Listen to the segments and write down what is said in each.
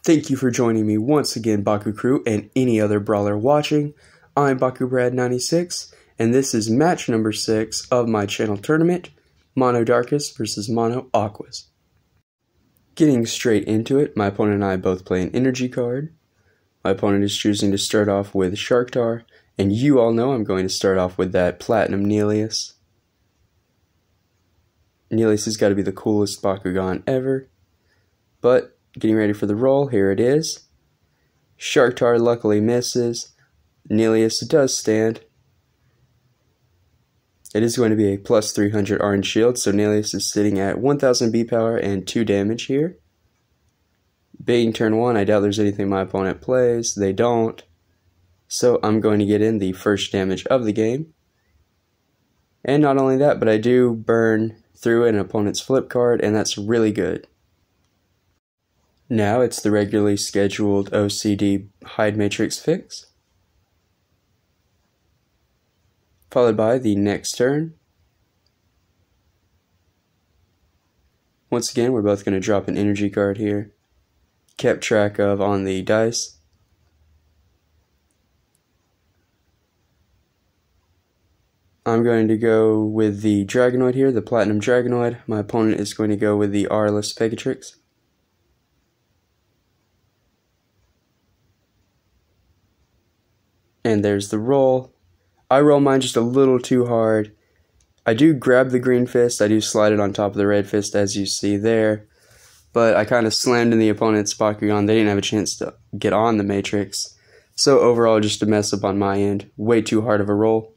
Thank you for joining me once again, Baku Crew, and any other brawler watching. I'm BakuBrad96, and this is match number 6 of my channel tournament, Mono Darkus versus Mono Aquos. Getting straight into it, my opponent and I both play an energy card. My opponent is choosing to start off with Sharktar, and you all know I'm going to start off with that Platinum Nelius. Nelius has got to be the coolest Bakugan ever, but getting ready for the roll, here it is. Sharktar luckily misses. Nelius does stand. It is going to be a plus 300 orange shield, so Nelius is sitting at 1000 B power and 2 damage here. Being turn 1, I doubt there's anything my opponent plays. They don't. So I'm going to get in the first damage of the game. And not only that, but I do burn through an opponent's flip card, and that's really good. Now it's the regularly scheduled OCD Hide Matrix fix, followed by the next turn. Once again, we're both going to drop an energy card here, kept track of on the dice. I'm going to go with the Dragonoid here, the Platinum Dragonoid. My opponent is going to go with the R-less Pegatrix. And there's the roll. I roll mine just a little too hard. I do grab the green fist. I do slide it on top of the red fist, as you see there. But I kind of slammed in the opponent's Bakugan. They didn't have a chance to get on the Matrix. So overall, just a mess up on my end. Way too hard of a roll.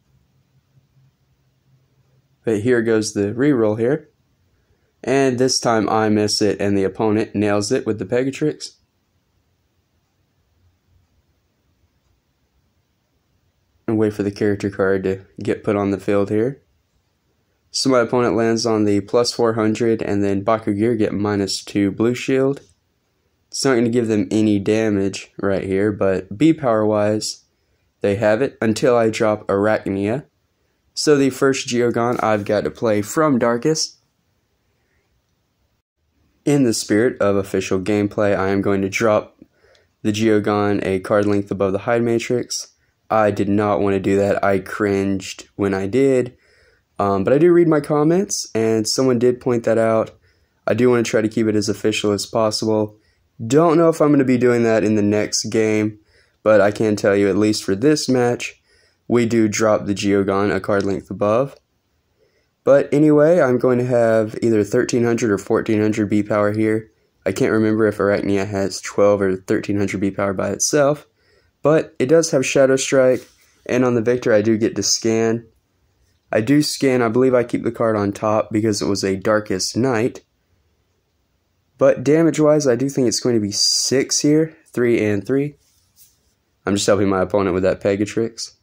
But here goes the re-roll here. And this time I miss it, and the opponent nails it with the Pegatrix. And wait for the character card to get put on the field here. So my opponent lands on the plus 400, and then Bakugear get -2 blue shield. It's not going to give them any damage right here, but B power wise, they have it until I drop Arachnia. So the first Geogon I've got to play from Darkus. In the spirit of official gameplay, I am going to drop the Geogon a card length above the Hide Matrix. I did not want to do that. I cringed when I did. But I do read my comments, and someone did point that out. I do want to try to keep it as official as possible. Don't know if I'm going to be doing that in the next game, but I can tell you, at least for this match, we do drop the Geogon a card length above. But anyway, I'm going to have either 1300 or 1400 B power here. I can't remember if Arachnia has 12 or 1300 B power by itself. But it does have Shadow Strike, and on the Victor I do get to scan. I do scan, I believe I keep the card on top because it was a Darkest Night. But damage-wise, I do think it's going to be 6 here, 3 and 3. I'm just helping my opponent with that Pegatrix.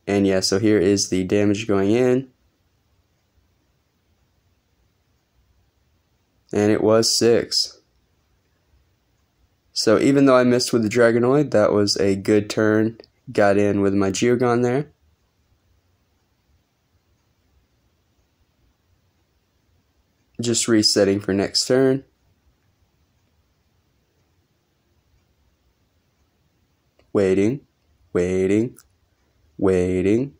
And yeah, so here is the damage going in. And it was 6. So even though I missed with the Dragonoid, that was a good turn. Got in with my Geogon there. Just resetting for next turn. Waiting, waiting, waiting,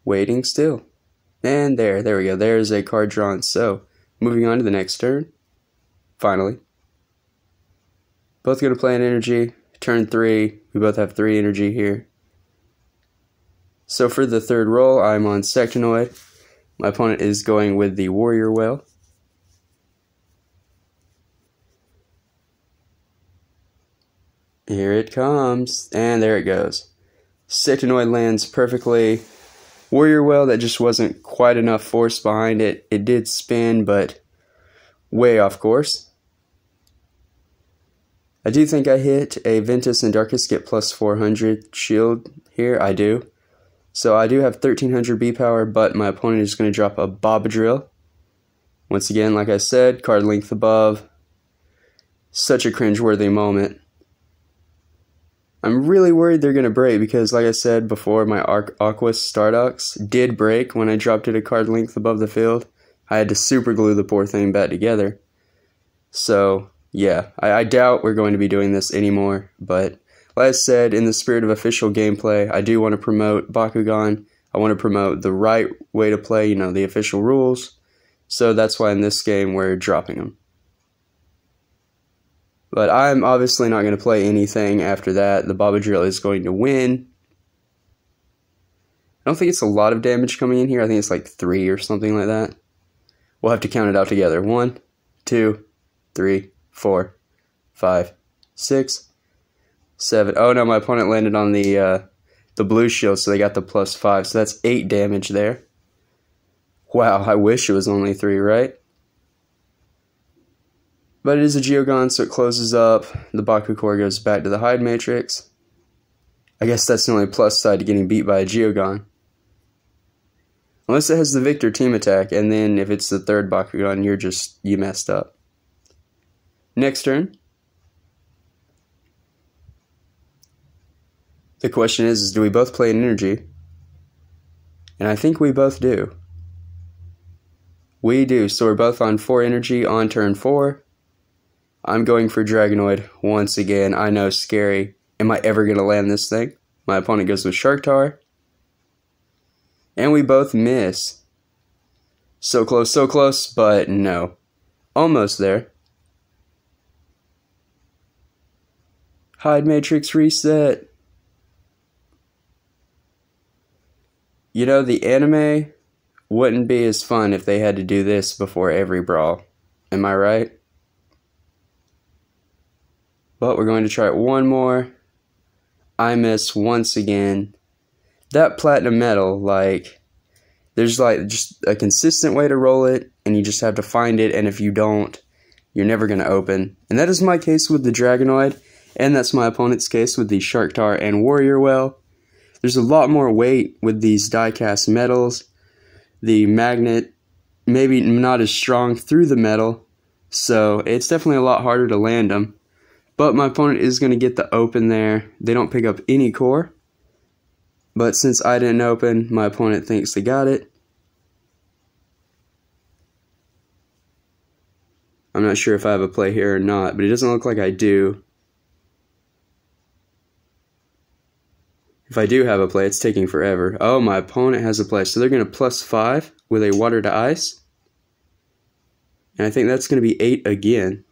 waiting still. And there we go. There's a card drawn. So moving on to the next turn. Finally. Both going to play an energy. Turn 3. We both have 3 energy here. So for the third roll, I'm on Sectonoid. My opponent is going with the Warrior Whale. Here it comes. And there it goes. Sectonoid lands perfectly. Warrior Whale, that just wasn't quite enough force behind it. It did spin, but way off course. I do think I hit a Ventus and Darkus get plus 400 shield here. I do. So I do have 1300 B power, but my opponent is going to drop a Bobadrill. Once again, like I said, card length above. Such a cringeworthy moment. I'm really worried they're going to break because, like I said before, my Aquos Stardox did break when I dropped it a card length above the field. I had to super glue the poor thing back together. So, yeah, I doubt we're going to be doing this anymore, but like I said, in the spirit of official gameplay, I do want to promote Bakugan. I want to promote the right way to play, you know, the official rules. So that's why in this game we're dropping them. But I'm obviously not going to play anything after that. The Babadrill is going to win. I don't think it's a lot of damage coming in here. I think it's like 3 or something like that. We'll have to count it out together. 1, 2, 3, 4, 5, 6, 7. Oh no, my opponent landed on the blue shield, so they got the +5. So that's 8 damage there. Wow, I wish it was only 3, right? But it is a Geogon, so it closes up. The Baku core goes back to the hide matrix. I guess that's the only plus side to getting beat by a Geogon. Unless it has the Victor team attack, and then if it's the third Bakugan, you messed up. Next turn. The question is do we both play an energy? And I think we both do. We do, so we're both on 4 energy on turn 4. I'm going for Dragonoid once again. I know, scary. Am I ever going to land this thing? My opponent goes with Sharktar. And we both miss. So close, but no. Almost there. Hide Matrix reset. You know, the anime wouldn't be as fun if they had to do this before every brawl. Am I right? But we're going to try it one more. I miss once again. That platinum metal, like, there's like just a consistent way to roll it, and you just have to find it, and if you don't, you're never going to open. And that is my case with the Dragonoid, and that's my opponent's case with the Sharktar and Warrior Well. There's a lot more weight with these die-cast metals. The magnet, maybe not as strong through the metal, so it's definitely a lot harder to land them. But my opponent is going to get the open there. They don't pick up any core. But since I didn't open, my opponent thinks they got it. I'm not sure if I have a play here or not, but it doesn't look like I do. If I do have a play, it's taking forever. Oh, my opponent has a play. So they're going to +5 with a water to ice. And I think that's going to be 8 again.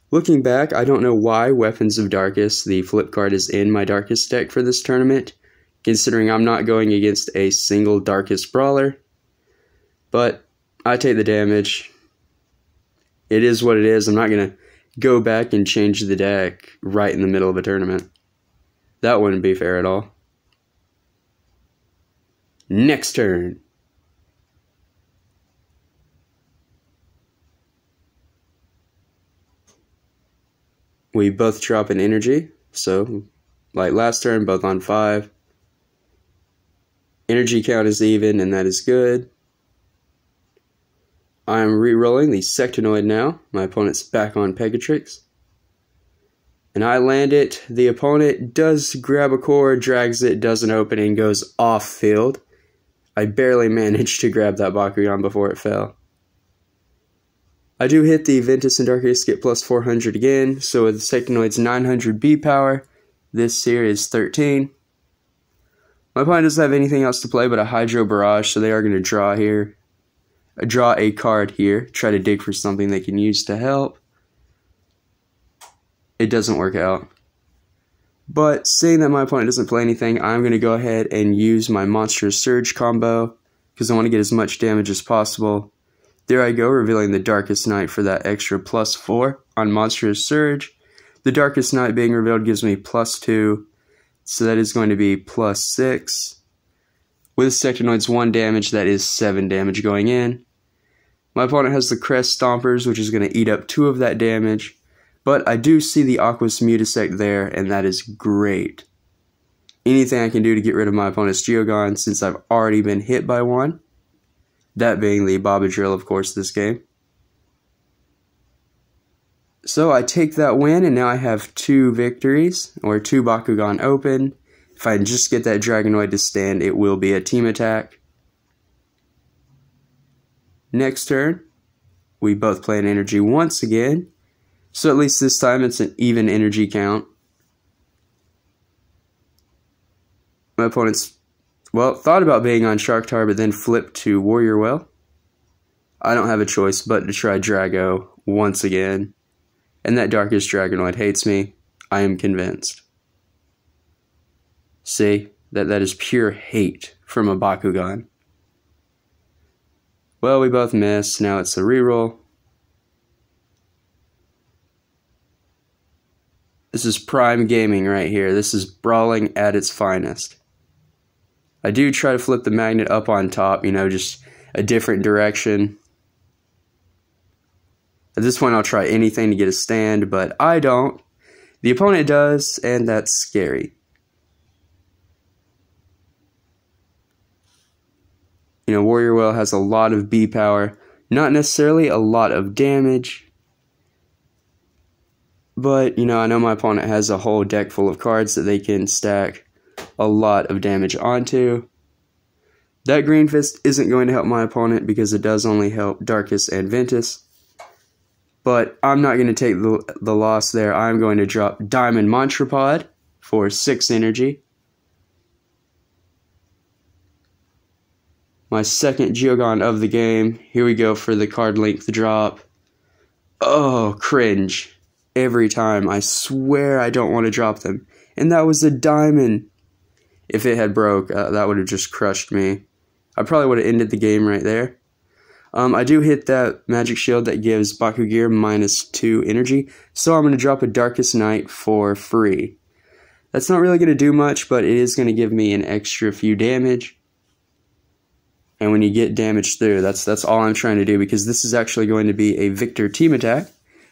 Looking back, I don't know why Weapons of Darkus, the flip card, is in my Darkus deck for this tournament, considering I'm not going against a single Darkus brawler. But I take the damage. It is what it is. I'm not going to go back and change the deck right in the middle of a tournament. That wouldn't be fair at all. Next turn. We both drop an energy, so like last turn, both on 5. Energy count is even, and that is good. I'm re-rolling the Sectonoid now. My opponent's back on Pegatrix. And I land it. The opponent does grab a core, drags it, doesn't open, and goes off field. I barely managed to grab that Bakugan before it fell. I do hit the Ventus and Darkus, get +400 again, so with the Sectonoid's 900 B power, this here is 13. My opponent doesn't have anything else to play but a Hydro Barrage, so they are going to draw here. Draw a card here, try to dig for something they can use to help. It doesn't work out. But seeing that my opponent doesn't play anything, I'm going to go ahead and use my Monstrous Surge combo, because I want to get as much damage as possible. There I go, revealing the Darkest Night for that extra +4 on Monstrous Surge. The Darkest Night being revealed gives me +2, so that is going to be +6. With Sectonoid's 1 damage, that is 7 damage going in. My opponent has the Crest Stompers, which is going to eat up 2 of that damage. But I do see the Aquos Mutasect there, and that is great. Anything I can do to get rid of my opponent's Geogon, since I've already been hit by one. That being the Babadrill, of course, this game. So I take that win, and now I have 2 victories, or 2 Bakugan open. If I just get that Dragonoid to stand, it will be a team attack. Next turn. we both play an energy once again. So at least this time it's an even energy count. My opponent's, well, thought about being on Shark Tar, but then flipped to Warrior Well. I don't have a choice but to try Drago once again. And that Darkus Dragonoid hates me. I am convinced. See, that is pure hate from a Bakugan. Well, we both missed. Now it's a reroll. This is prime gaming right here. This is brawling at its finest. I do try to flip the magnet up on top, you know, just a different direction. At this point, I'll try anything to get a stand, but I don't. The opponent does, and that's scary. You know, Warrior Well has a lot of B power, not necessarily a lot of damage. But, you know, I know my opponent has a whole deck full of cards that they can stack a lot of damage onto. That Green Fist isn't going to help my opponent because it does only help Darkus and Ventus. But I'm not going to take the loss there. I'm going to drop Diamond Monstropod for 6 energy. My second Geogon of the game. Here we go for the card length drop. Oh, cringe. Every time. I swear I don't want to drop them. And that was a diamond. If it had broke, that would have just crushed me. I probably would have ended the game right there. I do hit that magic shield that gives Bakugear -2 energy, so I'm going to drop a Darkest Night for free. That's not really going to do much, but it is going to give me an extra few damage. And when you get damage through, that's all I'm trying to do, because this is actually going to be a Victor team attack,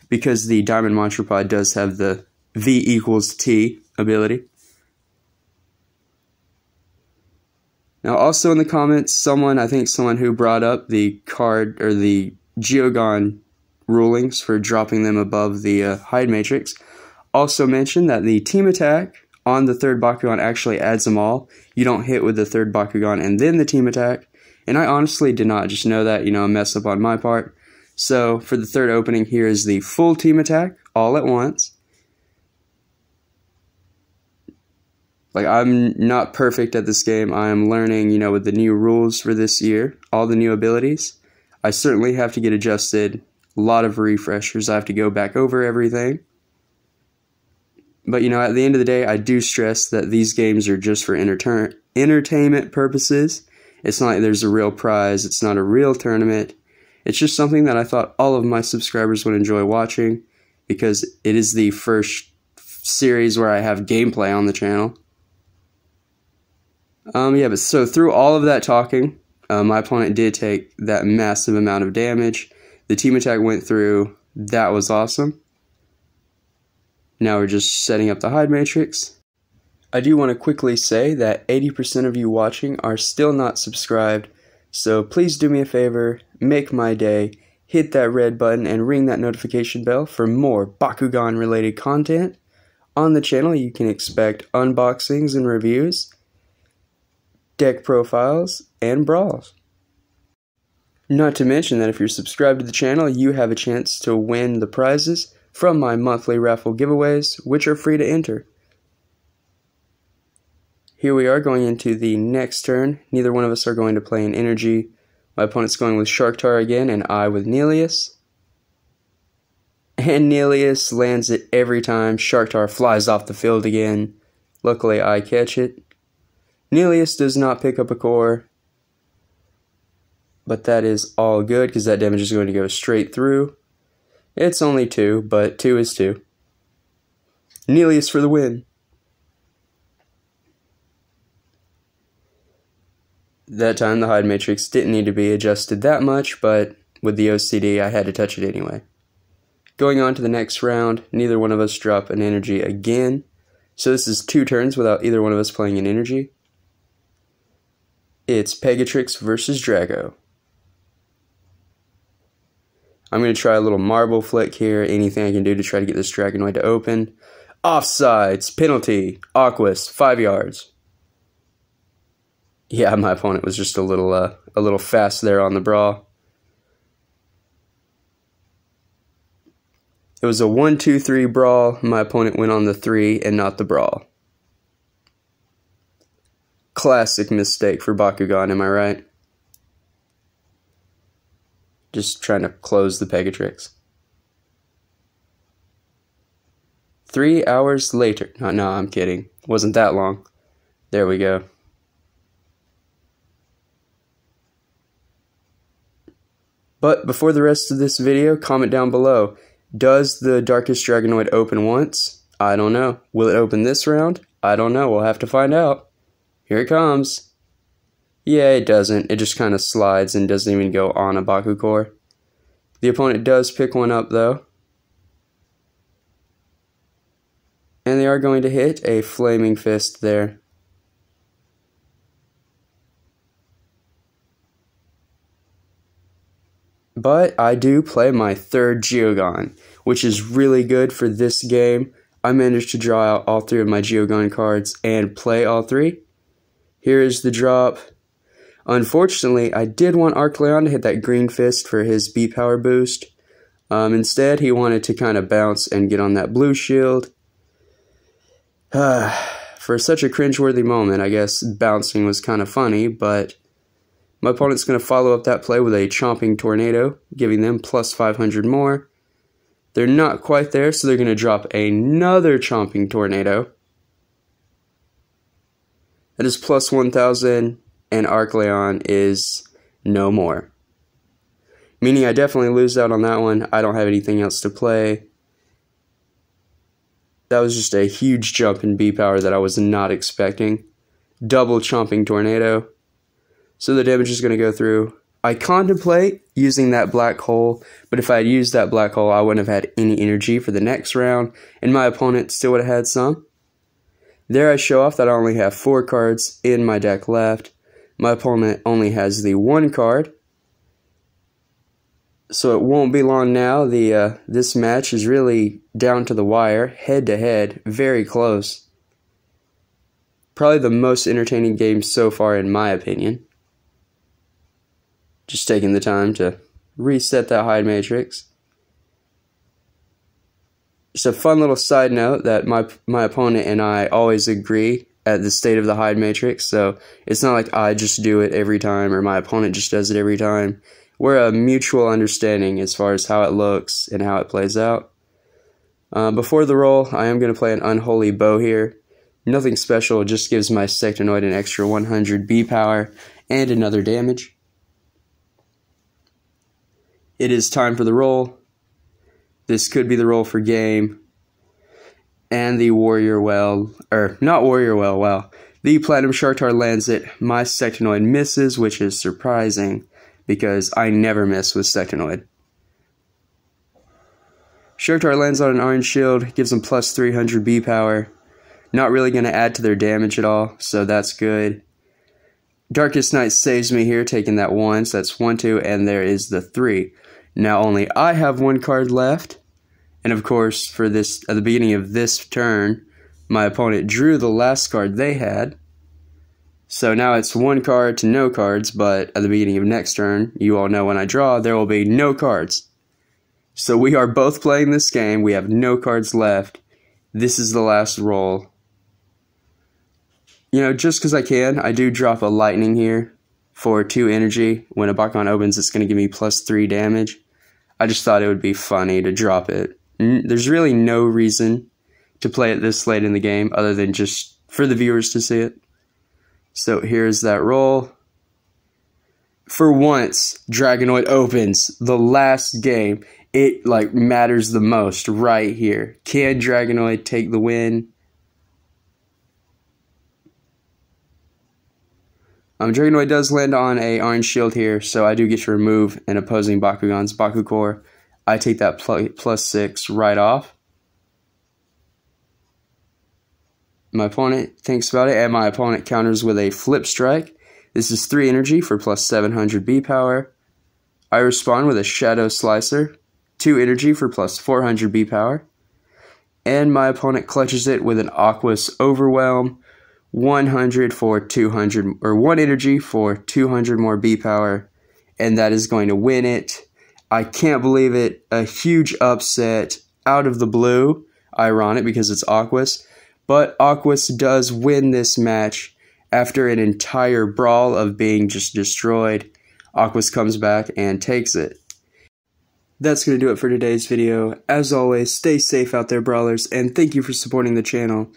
because the Diamond Monstropod does have the V=T ability. Now, also in the comments, I think someone who brought up the card or the Geogon rulings for dropping them above the hide matrix, also mentioned that the team attack on the third Bakugan actually adds them all. You don't hit with the third Bakugan and then the team attack. And I honestly did not just know that, you know, a mess up on my part. So for the third opening, here is the full team attack all at once. Like, I'm not perfect at this game. I am learning, you know, with the new rules for this year, all the new abilities. I certainly have to get adjusted. A lot of refreshers. I have to go back over everything. But, you know, at the end of the day, I do stress that these games are just for entertainment purposes. It's not like there's a real prize. It's not a real tournament. It's just something that I thought all of my subscribers would enjoy watching, because it is the first series where I have gameplay on the channel. Yeah, but so through all of that talking, my opponent did take that massive amount of damage. The team attack went through. That was awesome. Now we're just setting up the hide matrix. I do want to quickly say that 80% of you watching are still not subscribed, so please do me a favor, make my day, hit that red button and ring that notification bell for more Bakugan related content. On the channel you can expect unboxings and reviews, deck profiles, and brawls. Not to mention that if you're subscribed to the channel, you have a chance to win the prizes from my monthly raffle giveaways, which are free to enter. Here we are going into the next turn. Neither one of us are going to play an energy. My opponent's going with Shark Tar again, and I with Nelius. And Nelius lands it every time. Shark Tar flies off the field again. Luckily, I catch it. Nelius does not pick up a core, but that is all good because that damage is going to go straight through. It's only 2, but 2 is 2. Nelius for the win. That time the hide matrix didn't need to be adjusted that much, but with the OCD I had to touch it anyway. Going on to the next round, neither one of us drop an energy again. So this is 2 turns without either one of us playing an energy. It's Pegatrix versus Drago. I'm going to try a little marble flick here, anything I can do to try to get this Dragonoid to open. Offsides, penalty, Aquos, 5 yards. Yeah, my opponent was just a little fast there on the brawl. It was a 1-2-3 brawl. My opponent went on the 3 and not the brawl. Classic mistake for Bakugan, am I right? Just trying to close the Pegatrix. 3 hours later. No, I'm kidding. Wasn't that long. There we go. But before the rest of this video, comment down below. Does the Darkus Dragonoid open once? I don't know. Will it open this round? I don't know. We'll have to find out. Here it comes. Yeah, it doesn't. It just kind of slides and doesn't even go on a Baku core. The opponent does pick one up though. And they are going to hit a Flaming Fist there. But I do play my 3rd Geogon, which is really good for this game. I managed to draw out all 3 of my Geogon cards and play all 3. Here is the drop. Unfortunately, I did want Arcleon to hit that green fist for his B-Power boost. Instead, he wanted to kind of bounce and get on that blue shield. For such a cringeworthy moment, I guess bouncing was kind of funny, but my opponent's going to follow up that play with a Chomping Tornado, giving them plus 500 more. They're not quite there, so they're going to drop another Chomping Tornado. That is plus 1,000, and Arcleon is no more. Meaning I definitely lose out on that one. I don't have anything else to play. That was just a huge jump in B-Power that I was not expecting. Double Chomping Tornado. So the damage is going to go through. I contemplate using that black hole, but if I had used that black hole, I wouldn't have had any energy for the next round, and my opponent still would have had some. There I show off that I only have 4 cards in my deck left. My opponent only has the 1 card. So it won't be long now. This match is really down to the wire, head to head, very close. Probably the most entertaining game so far in my opinion. Just taking the time to reset that hide matrix. Just a fun little side note that my opponent and I always agree at the state of the hide matrix, so it's not like I just do it every time or my opponent just does it every time. We're a mutual understanding as far as how it looks and how it plays out. Before the roll, I am going to play an Unholy Bow here. Nothing special, it just gives my Sectonoid an extra 100 B power and another damage. It is time for the roll. This could be the roll for game. And the Warrior Well, or not Warrior Well, wow. The Platinum Sharktar lands it. My Sectonoid misses, which is surprising, because I never miss with Sectonoid. Sharktar lands on an orange shield, gives them plus 300 B power. Not really going to add to their damage at all, so that's good. Darkest Night saves me here, taking that 1, so that's 1, 2, and there is the 3. Now only I have 1 card left, and of course, for this at the beginning of this turn, my opponent drew the last card they had. So now it's 1 card to no cards, but at the beginning of next turn, you all know when I draw, there will be no cards. So we are both playing this game, we have no cards left. This is the last roll. You know, just because I can, I do drop a Lightning here for 2 energy. When a Bakugan opens, it's going to give me plus 3 damage. I just thought it would be funny to drop it. There's really no reason to play it this late in the game other than just for the viewers to see it. So here's that roll. For once, Dragonoid opens the last game. It matters the most right here. Can Dragonoid take the win? Dragonoid does land on a orange shield here, so I do get to remove an opposing Bakugan's Baku Core. I take that plus 6 right off. My opponent thinks about it, and my opponent counters with a Flip Strike. This is 3 energy for plus 700 B power. I respond with a Shadow Slicer, 2 energy for plus 400 B power. And my opponent clutches it with an Aquos Overwhelm, 100 for 200, or 1 energy for 200 more B power, and that is going to win it. I can't believe it. A huge upset. out of the blue. Ironic because it's Aquos. But Aquos does win this match after an entire brawl of being just destroyed. Aquos comes back and takes it. That's going to do it for today's video. As always, stay safe out there, Brawlers, and thank you for supporting the channel.